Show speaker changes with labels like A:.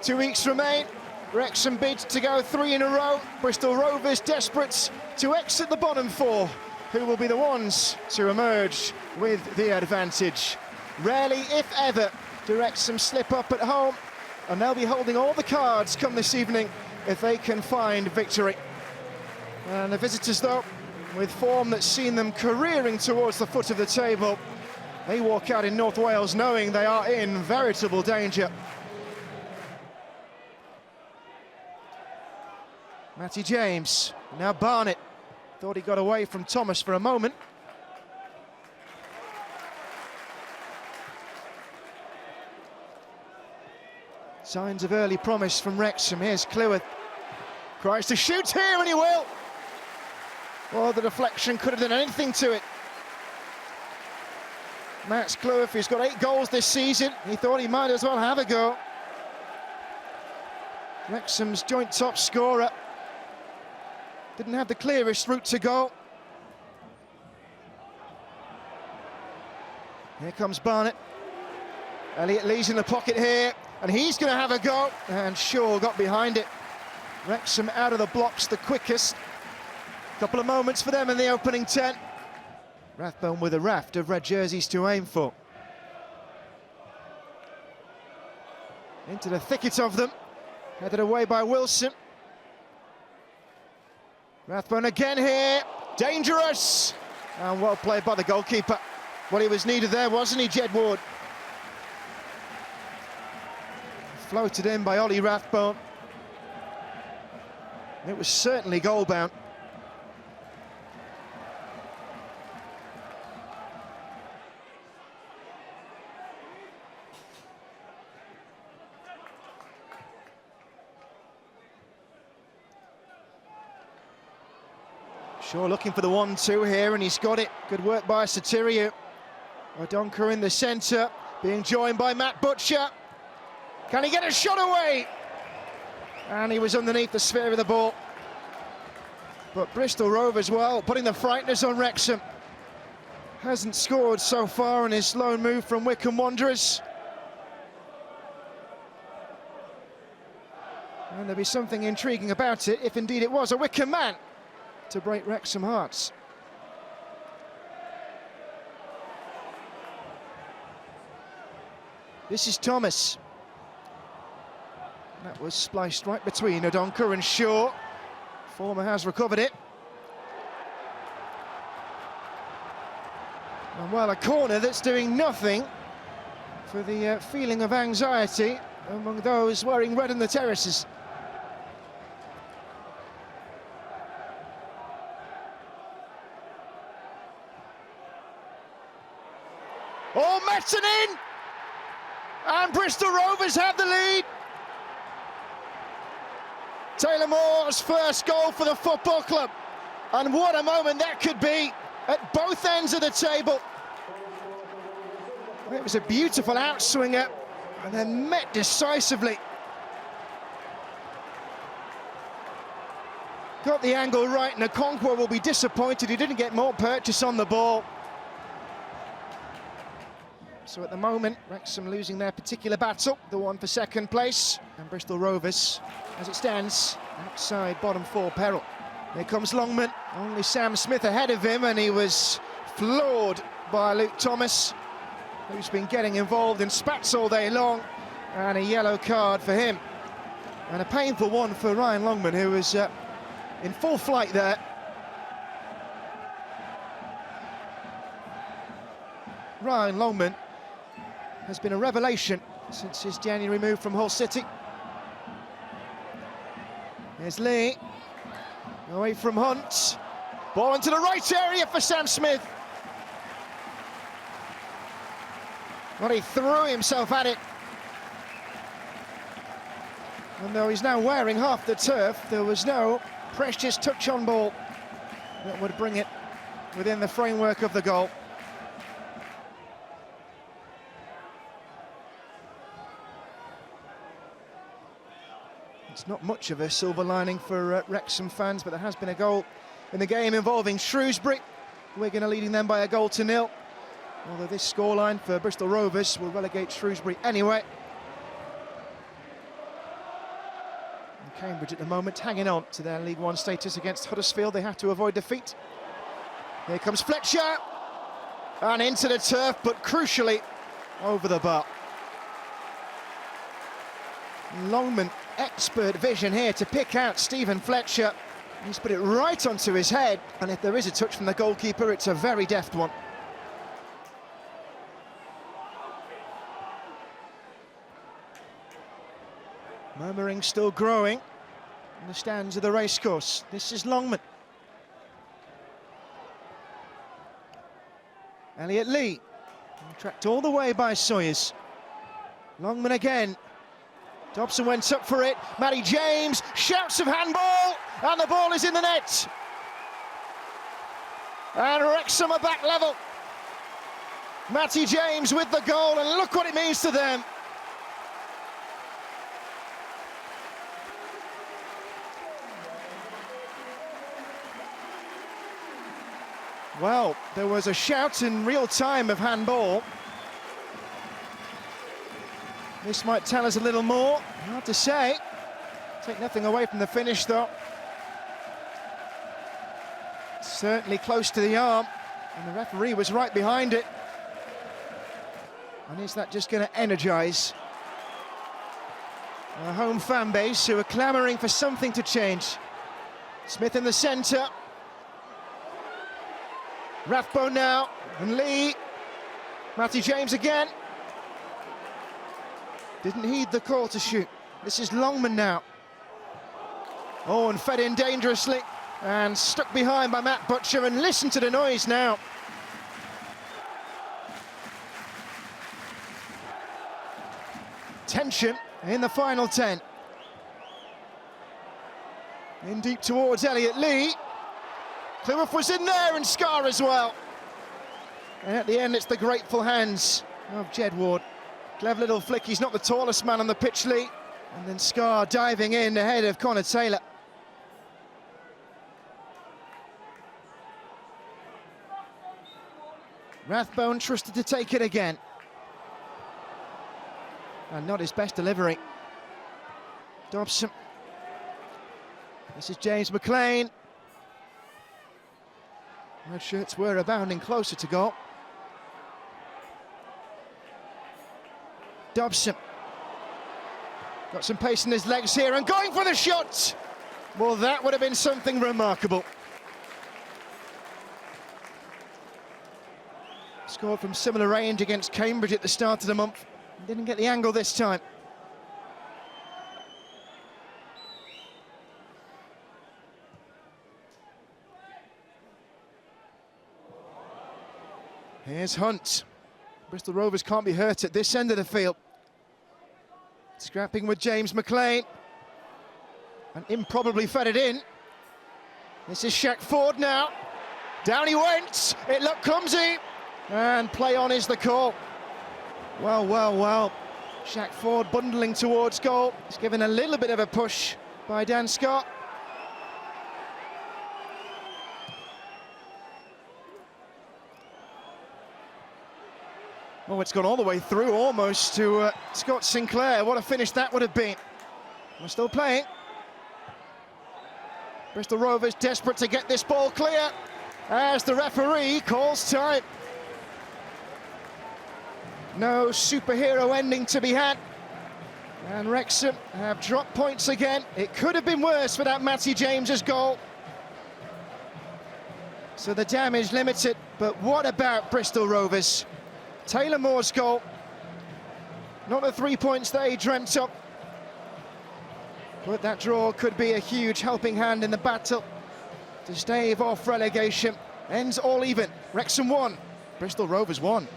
A: 2 weeks remain. Wrexham bids to go 3 in a row. Bristol Rovers desperate to exit the bottom 4. Who will be the ones to emerge with the advantage? Rarely, if ever, do Wrexham slip up at home, and they'll be holding all the cards come this evening if they can find victory. And the visitors, though, with form that's seen them careering towards the foot of the table, they walk out in North Wales knowing they are in veritable danger. Matty James, now Barnett. Thought he got away from Thomas for a moment. Signs of early promise from Wrexham. Here's Cleworth. Tries to shoot here, and he will. Well, the deflection could have done anything to it. Max Cleworth, who's got 8 goals this season, he thought he might as well have a go. Wrexham's joint top scorer. Didn't have the clearest route to goal. Here comes Barnett. Elliott Lee's in the pocket here, and he's going to have a go. And Shaw got behind it. Wrexham out of the blocks the quickest. Couple of moments for them in the opening 10. Rathbone with a raft of red jerseys to aim for. Into the thicket of them. Headed away by Wilson. Rathbone again here. Dangerous! And well played by the goalkeeper. Well, he was needed there, wasn't he, Jed Ward? Floated in by Ollie Rathbone. It was certainly goal-bound. Shaw looking for the 1-2 here, and he's got it. Good work by Sotirio. Odonka in the centre, being joined by Matt Butcher. Can he get a shot away? And he was underneath the sphere of the ball. But Bristol Rovers, well, putting the frighteners on Wrexham. Hasn't scored so far in his loan move from Wycombe Wanderers. And there'll be something intriguing about it, if indeed it was a Wycombe man to break Wrexham hearts. This is Thomas. That was spliced right between Odonka and Shaw. Former has recovered it. And well, a corner that's doing nothing for the feeling of anxiety among those wearing red in the terraces. Oh, Metzen in! And Bristol Rovers have the lead. Taylor Moore's first goal for the football club. And what a moment that could be at both ends of the table. It was a beautiful outswinger and then met decisively. Got the angle right, and Okonkwo will be disappointed he didn't get more purchase on the ball. So at the moment, Wrexham losing their particular battle, the one for second place, and Bristol Rovers, as it stands, outside bottom 4 peril. Here comes Longman, only Sam Smith ahead of him, and he was floored by Luke Thomas, who's been getting involved in spats all day long, and a yellow card for him. And a painful one for Ryan Longman, who was in full flight there. Ryan Longman has been a revelation since his January move from Hull City. There's Lee, away from Hunt. Ball into the right area for Sam Smith. Well, he threw himself at it. And though he's now wearing half the turf, there was no precious touch on ball that would bring it within the framework of the goal. It's not much of a silver lining for Wrexham fans, but there has been a goal in the game involving Shrewsbury. Wigan are leading them by a goal to 0. Although this scoreline for Bristol Rovers will relegate Shrewsbury anyway. Cambridge at the moment hanging on to their League One status against Huddersfield. They have to avoid defeat. Here comes Fletcher, and into the turf, but crucially over the bar. Longman, expert vision here to pick out Stephen Fletcher. He's put it right onto his head, and if there is a touch from the goalkeeper, it's a very deft one. Murmuring still growing in the stands of the racecourse. This is Longman. Elliot Lee, tracked all the way by Sawyers. Longman again. Dobson went up for it. Matty James shouts of handball, and the ball is in the net. And Wrexham are back level. Matty James with the goal, and look what it means to them. Well, there was a shout in real time of handball. This might tell us a little more, hard to say. Take nothing away from the finish though. Certainly close to the arm, and the referee was right behind it. And is that just going to energise our home fan base who are clamouring for something to change? Smith in the centre. Rathbone now, and Lee. Matty James again. Didn't heed the call to shoot. This is Longman now. Oh, and fed in dangerously, and stuck behind by Matt Butcher, and listen to the noise now. Tension in the final 10. In deep towards Elliot Lee. Cleworth was in there, and Scar as well. And at the end, it's the grateful hands of Jed Ward. Clever little flick. He's not the tallest man on the pitch, Lee. And then Scar diving in ahead of Connor Taylor. Rathbone trusted to take it again. And not his best delivery. Dobson. This is James McLean. Red shirts were abounding closer to goal. Dobson. Got some pace in his legs here and going for the shot. Well, that would have been something remarkable. Scored from similar range against Cambridge at the start of the month. Didn't get the angle this time. Here's Hunt. Bristol Rovers can't be hurt at this end of the field. Scrapping with James McLean. And improbably fed it in. This is Shaq Ford now. Down he went. It looked clumsy. And play on is the call. Well, well, well. Shaq Ford bundling towards goal. He's given a little bit of a push by Dan Scott. Oh, it's gone all the way through almost to Scott Sinclair. What a finish that would have been. We're still playing. Bristol Rovers desperate to get this ball clear as the referee calls time. No superhero ending to be had. And Wrexham have dropped points again. It could have been worse for that Matty James's goal. So the damage limited, but what about Bristol Rovers? Taylor Moore's goal, not the 3 points they dreamt up, but that draw could be a huge helping hand in the battle to stave off relegation. Ends all even. Wrexham 1, Bristol Rovers 1.